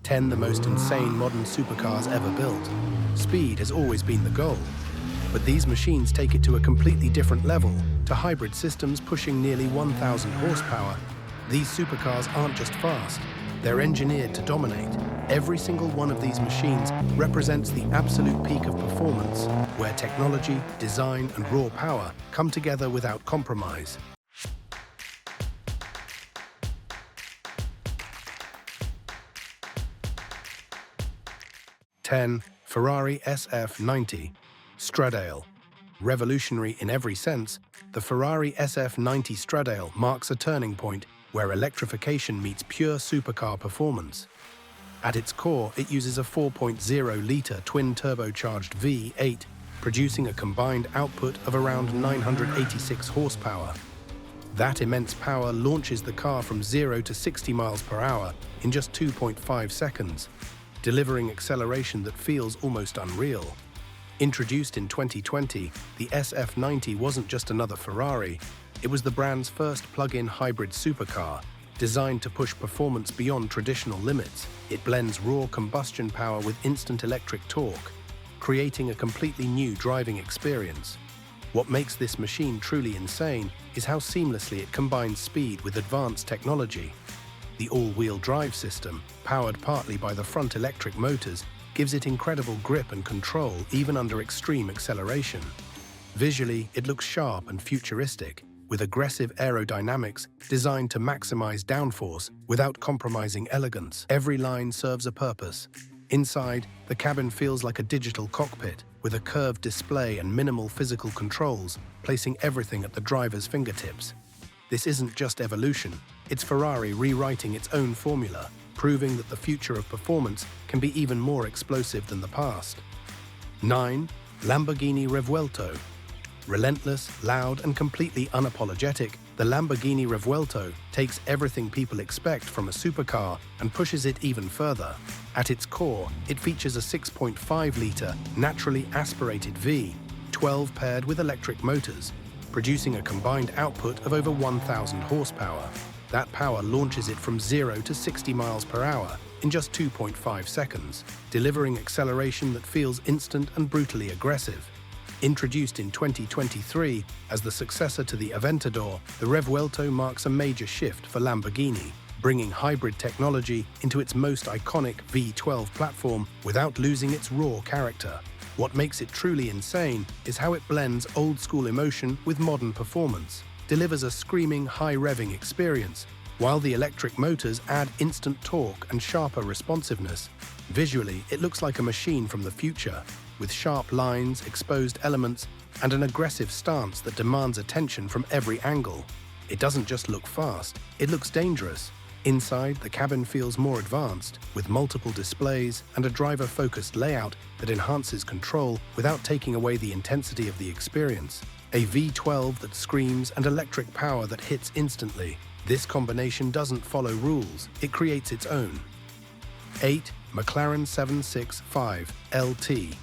10 the most insane modern supercars ever built. Speed has always been the goal, but these machines take it to a completely different level, to hybrid systems pushing nearly 1,000 horsepower. These supercars aren't just fast, they're engineered to dominate. Every single one of these machines represents the absolute peak of performance, where technology, design, and raw power come together without compromise. '10. Ferrari SF90 Stradale. Revolutionary in every sense, the Ferrari SF90 Stradale marks a turning point where electrification meets pure supercar performance. At its core, it uses a 4.0-litre twin-turbocharged V8, producing a combined output of around 986 horsepower. That immense power launches the car from 0 to 60 miles per hour in just 2.5 seconds, delivering acceleration that feels almost unreal. Introduced in 2020, the SF90 wasn't just another Ferrari, it was the brand's first plug-in hybrid supercar, designed to push performance beyond traditional limits. It blends raw combustion power with instant electric torque, creating a completely new driving experience. What makes this machine truly insane is how seamlessly it combines speed with advanced technology. The all-wheel drive system, powered partly by the front electric motors, gives it incredible grip and control even under extreme acceleration. Visually, it looks sharp and futuristic, with aggressive aerodynamics designed to maximize downforce without compromising elegance. Every line serves a purpose. Inside, the cabin feels like a digital cockpit, with a curved display and minimal physical controls, placing everything at the driver's fingertips. This isn't just evolution, it's Ferrari rewriting its own formula, proving that the future of performance can be even more explosive than the past. 9. Lamborghini Revuelto. Relentless, loud, and completely unapologetic, the Lamborghini Revuelto takes everything people expect from a supercar and pushes it even further. At its core, it features a 6.5-litre, naturally aspirated V12 paired with electric motors, producing a combined output of over 1,000 horsepower. That power launches it from 0 to 60 miles per hour in just 2.5 seconds, delivering acceleration that feels instant and brutally aggressive. Introduced in 2023 as the successor to the Aventador, the Revuelto marks a major shift for Lamborghini, bringing hybrid technology into its most iconic V12 platform without losing its raw character. What makes it truly insane is how it blends old-school emotion with modern performance, delivers a screaming, high-revving experience, while the electric motors add instant torque and sharper responsiveness. Visually, it looks like a machine from the future, with sharp lines, exposed elements, and an aggressive stance that demands attention from every angle. It doesn't just look fast, it looks dangerous. Inside, the cabin feels more advanced, with multiple displays and a driver-focused layout that enhances control without taking away the intensity of the experience. A V12 that screams and electric power that hits instantly. This combination doesn't follow rules, it creates its own. 8. McLaren 765 LT.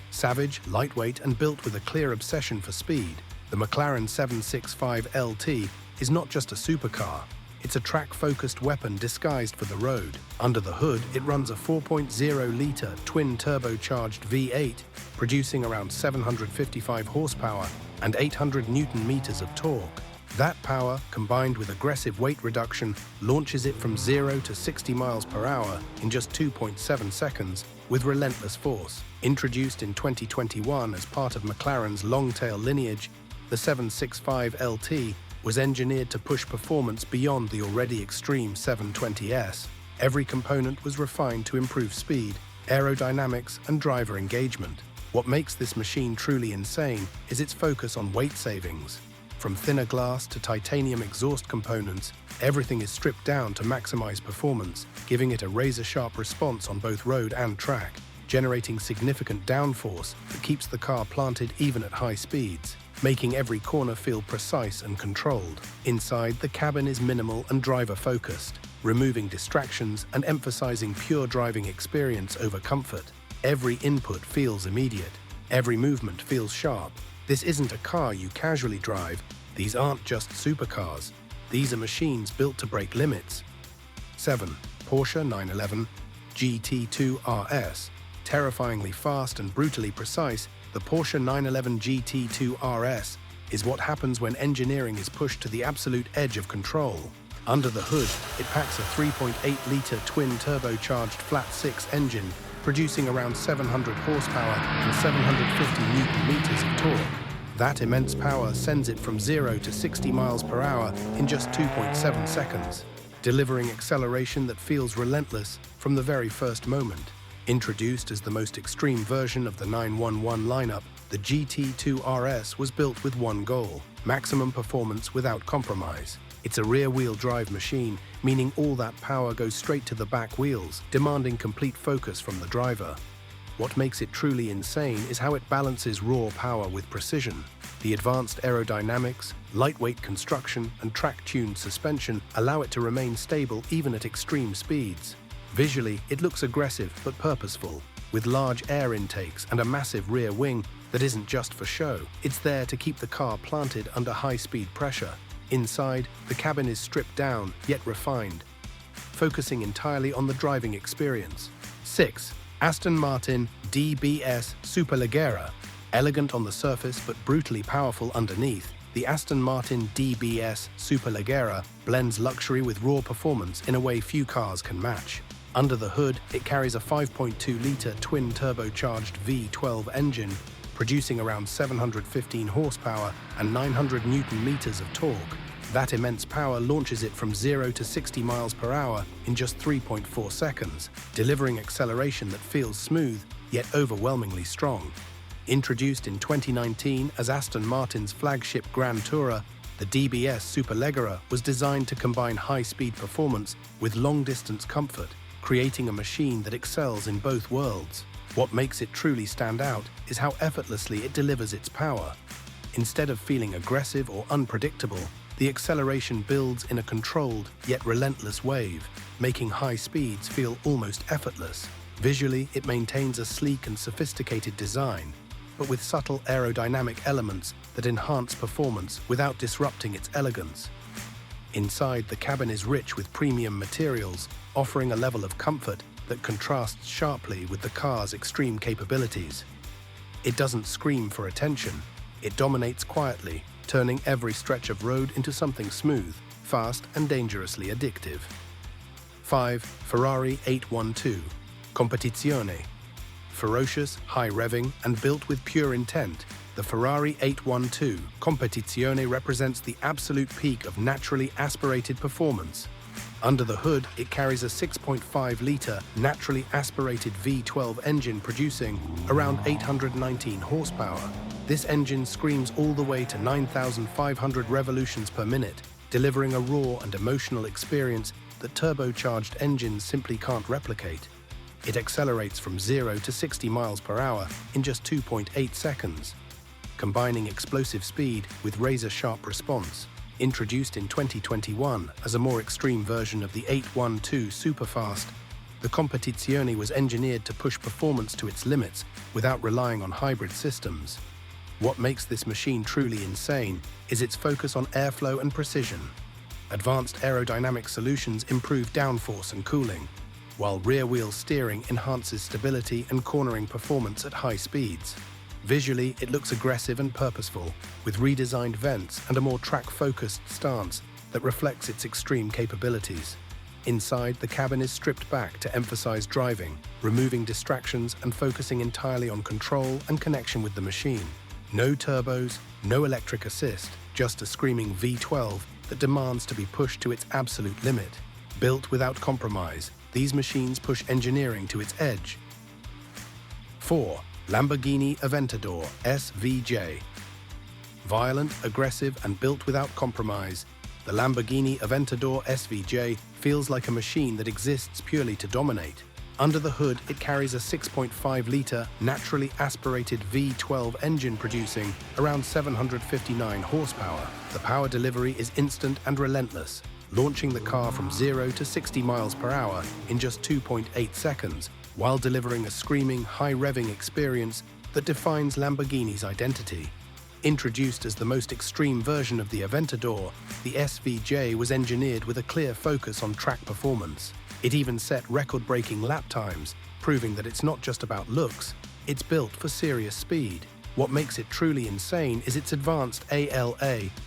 Savage, lightweight, and built with a clear obsession for speed, the McLaren 765 LT is not just a supercar. It's a track-focused weapon disguised for the road. Under the hood, it runs a 4.0-litre twin-turbocharged V8, producing around 755 horsepower and 800 newton-meters of torque. That power, combined with aggressive weight reduction, launches it from 0 to 60 miles per hour in just 2.7 seconds with relentless force. Introduced in 2021 as part of McLaren's long-tail lineage, the 765 LT was engineered to push performance beyond the already extreme 720S. Every component was refined to improve speed, aerodynamics, and driver engagement. What makes this machine truly insane is its focus on weight savings. From thinner glass to titanium exhaust components, everything is stripped down to maximize performance, giving it a razor-sharp response on both road and track, generating significant downforce that keeps the car planted even at high speeds, making every corner feel precise and controlled. Inside, the cabin is minimal and driver-focused, removing distractions and emphasizing pure driving experience over comfort. Every input feels immediate. Every movement feels sharp. This isn't a car you casually drive. These aren't just supercars. These are machines built to break limits. 7. Porsche 911 GT2 RS. Terrifyingly fast and brutally precise, the Porsche 911 GT2 RS is what happens when engineering is pushed to the absolute edge of control. Under the hood, it packs a 3.8-litre twin-turbocharged flat-six engine, producing around 700 horsepower and 750 newton-meters of torque. That immense power sends it from 0 to 60 miles per hour in just 2.7 seconds, delivering acceleration that feels relentless from the very first moment. Introduced as the most extreme version of the 911 lineup, the GT2 RS was built with one goal: maximum performance without compromise. It's a rear-wheel drive machine, meaning all that power goes straight to the back wheels, demanding complete focus from the driver. What makes it truly insane is how it balances raw power with precision. The advanced aerodynamics, lightweight construction, and track-tuned suspension allow it to remain stable even at extreme speeds. Visually, it looks aggressive but purposeful, with large air intakes and a massive rear wing that isn't just for show. It's there to keep the car planted under high-speed pressure. Inside, the cabin is stripped down, yet refined, focusing entirely on the driving experience. 6. Aston Martin DBS Superleggera. Elegant on the surface but brutally powerful underneath, the Aston Martin DBS Superleggera blends luxury with raw performance in a way few cars can match. Under the hood, it carries a 5.2-litre twin-turbocharged V12 engine, producing around 715 horsepower and 900 newton-meters of torque. That immense power launches it from 0 to 60 miles per hour in just 3.4 seconds, delivering acceleration that feels smooth, yet overwhelmingly strong. Introduced in 2019 as Aston Martin's flagship Grand Tourer, the DBS Superleggera was designed to combine high-speed performance with long-distance comfort, creating a machine that excels in both worlds. What makes it truly stand out is how effortlessly it delivers its power. Instead of feeling aggressive or unpredictable, the acceleration builds in a controlled yet relentless wave, making high speeds feel almost effortless. Visually, it maintains a sleek and sophisticated design, but with subtle aerodynamic elements that enhance performance without disrupting its elegance. Inside, the cabin is rich with premium materials, offering a level of comfort that contrasts sharply with the car's extreme capabilities. It doesn't scream for attention, it dominates quietly, turning every stretch of road into something smooth, fast, and dangerously addictive. 5. Ferrari 812 Competizione. Ferocious, high-revving, and built with pure intent, the Ferrari 812 Competizione represents the absolute peak of naturally aspirated performance. Under the hood, it carries a 6.5-litre naturally aspirated V12 engine producing around 819 horsepower. This engine screams all the way to 9,500 revolutions per minute, delivering a raw and emotional experience that turbocharged engines simply can't replicate. It accelerates from 0 to 60 miles per hour in just 2.8 seconds, combining explosive speed with razor-sharp response. Introduced in 2021 as a more extreme version of the 812 Superfast, the Competizione was engineered to push performance to its limits without relying on hybrid systems. What makes this machine truly insane is its focus on airflow and precision. Advanced aerodynamic solutions improve downforce and cooling, while rear-wheel steering enhances stability and cornering performance at high speeds. Visually, it looks aggressive and purposeful, with redesigned vents and a more track-focused stance that reflects its extreme capabilities. Inside, the cabin is stripped back to emphasize driving, removing distractions and focusing entirely on control and connection with the machine. No turbos, no electric assist, just a screaming V12 that demands to be pushed to its absolute limit. Built without compromise, these machines push engineering to its edge. 4. Lamborghini Aventador SVJ. Violent, aggressive, and built without compromise, the Lamborghini Aventador SVJ feels like a machine that exists purely to dominate. Under the hood, it carries a 6.5-litre naturally aspirated V12 engine producing around 759 horsepower. The power delivery is instant and relentless, launching the car from 0 to 60 miles per hour in just 2.8 seconds, while delivering a screaming, high-revving experience that defines Lamborghini's identity. Introduced as the most extreme version of the Aventador, the SVJ was engineered with a clear focus on track performance. It even set record-breaking lap times, proving that it's not just about looks, it's built for serious speed. What makes it truly insane is its advanced ALA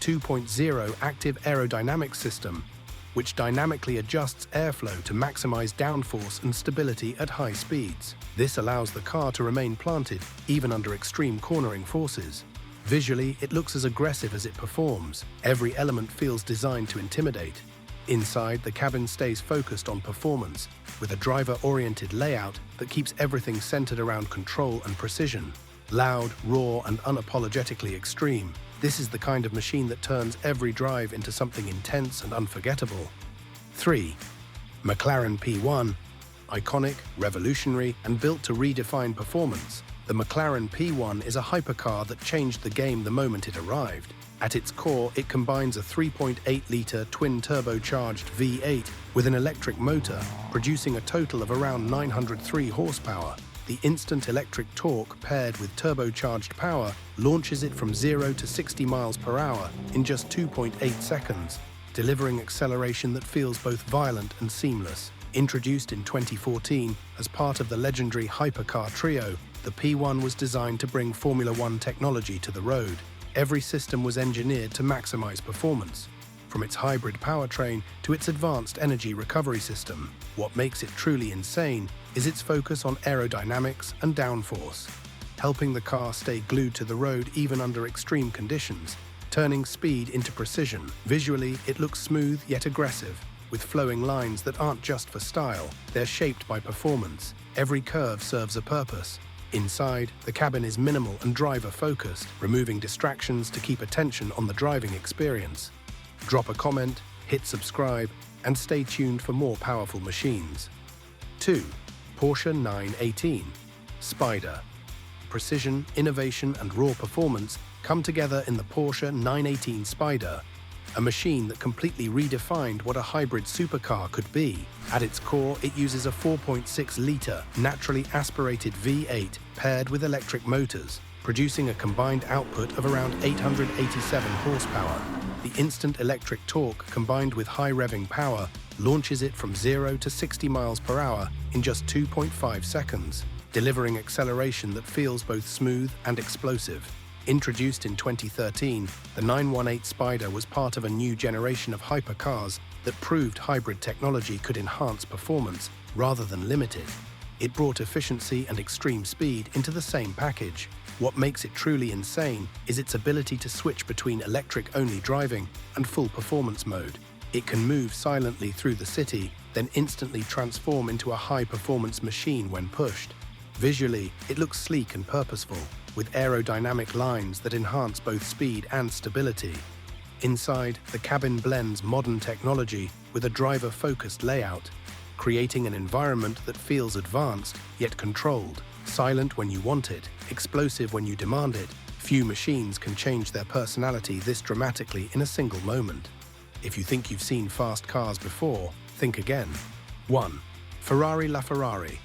2.0 active aerodynamics system, which dynamically adjusts airflow to maximize downforce and stability at high speeds. This allows the car to remain planted even under extreme cornering forces. Visually, it looks as aggressive as it performs. Every element feels designed to intimidate. Inside, the cabin stays focused on performance, with a driver-oriented layout that keeps everything centered around control and precision. Loud, raw, and unapologetically extreme, this is the kind of machine that turns every drive into something intense and unforgettable. 3. McLaren P1. Iconic, revolutionary, and built to redefine performance, the McLaren P1 is a hypercar that changed the game the moment it arrived. At its core, it combines a 3.8-litre twin-turbocharged V8 with an electric motor, producing a total of around 903 horsepower. The instant electric torque paired with turbocharged power launches it from 0 to 60 miles per hour in just 2.8 seconds, delivering acceleration that feels both violent and seamless. Introduced in 2014 as part of the legendary hypercar trio, the P1 was designed to bring Formula One technology to the road. Every system was engineered to maximize performance, from its hybrid powertrain to its advanced energy recovery system. What makes it truly insane is its focus on aerodynamics and downforce, helping the car stay glued to the road even under extreme conditions, turning speed into precision. Visually, it looks smooth yet aggressive, with flowing lines that aren't just for style, they're shaped by performance. Every curve serves a purpose. Inside, the cabin is minimal and driver-focused, removing distractions to keep attention on the driving experience. Drop a comment, hit subscribe, and stay tuned for more powerful machines. 2. Porsche 918. Spider. Precision, innovation, and raw performance come together in the Porsche 918 Spider, a machine that completely redefined what a hybrid supercar could be. At its core, it uses a 4.6-litre naturally aspirated V8 paired with electric motors, producing a combined output of around 887 horsepower. The instant electric torque combined with high revving power launches it from 0 to 60 miles per hour in just 2.5 seconds, delivering acceleration that feels both smooth and explosive. Introduced in 2013, the 918 Spider was part of a new generation of hypercars that proved hybrid technology could enhance performance rather than limit it. It brought efficiency and extreme speed into the same package. What makes it truly insane is its ability to switch between electric-only driving and full performance mode. It can move silently through the city, then instantly transform into a high-performance machine when pushed. Visually, it looks sleek and purposeful, with aerodynamic lines that enhance both speed and stability. Inside, the cabin blends modern technology with a driver-focused layout, creating an environment that feels advanced yet controlled, silent when you want it, explosive when you demand it. Few machines can change their personality this dramatically in a single moment. If you think you've seen fast cars before, think again. 1. Ferrari LaFerrari.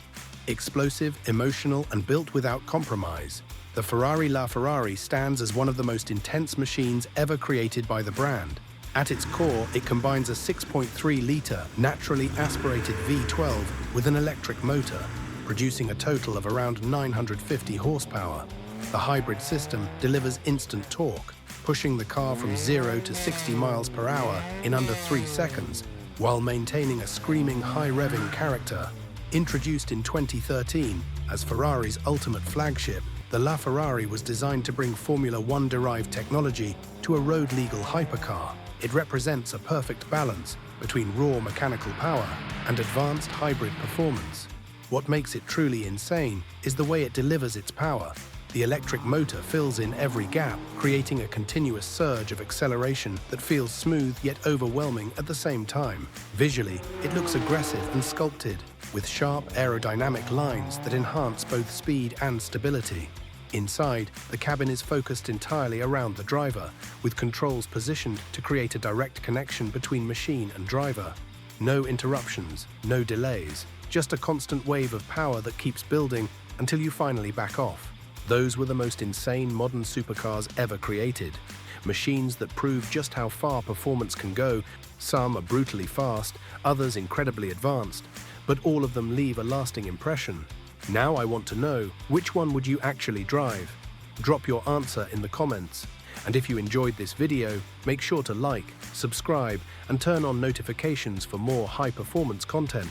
Explosive, emotional, and built without compromise, the Ferrari LaFerrari stands as one of the most intense machines ever created by the brand. At its core, it combines a 6.3-litre naturally aspirated V12 with an electric motor, producing a total of around 950 horsepower. The hybrid system delivers instant torque, pushing the car from 0 to 60 miles per hour in under 3 seconds, while maintaining a screaming high-revving character. Introduced in 2013 as Ferrari's ultimate flagship, the LaFerrari was designed to bring Formula One-derived technology to a road-legal hypercar. It represents a perfect balance between raw mechanical power and advanced hybrid performance. What makes it truly insane is the way it delivers its power. The electric motor fills in every gap, creating a continuous surge of acceleration that feels smooth yet overwhelming at the same time. Visually, it looks aggressive and sculpted, with sharp aerodynamic lines that enhance both speed and stability. Inside, the cabin is focused entirely around the driver, with controls positioned to create a direct connection between machine and driver. No interruptions, no delays, just a constant wave of power that keeps building until you finally back off. Those were the most insane modern supercars ever created. machines that prove just how far performance can go. Some are brutally fast, others incredibly advanced, but all of them leave a lasting impression. Now I want to know, which one would you actually drive? Drop your answer in the comments. And if you enjoyed this video, make sure to like, subscribe, and turn on notifications for more high-performance content.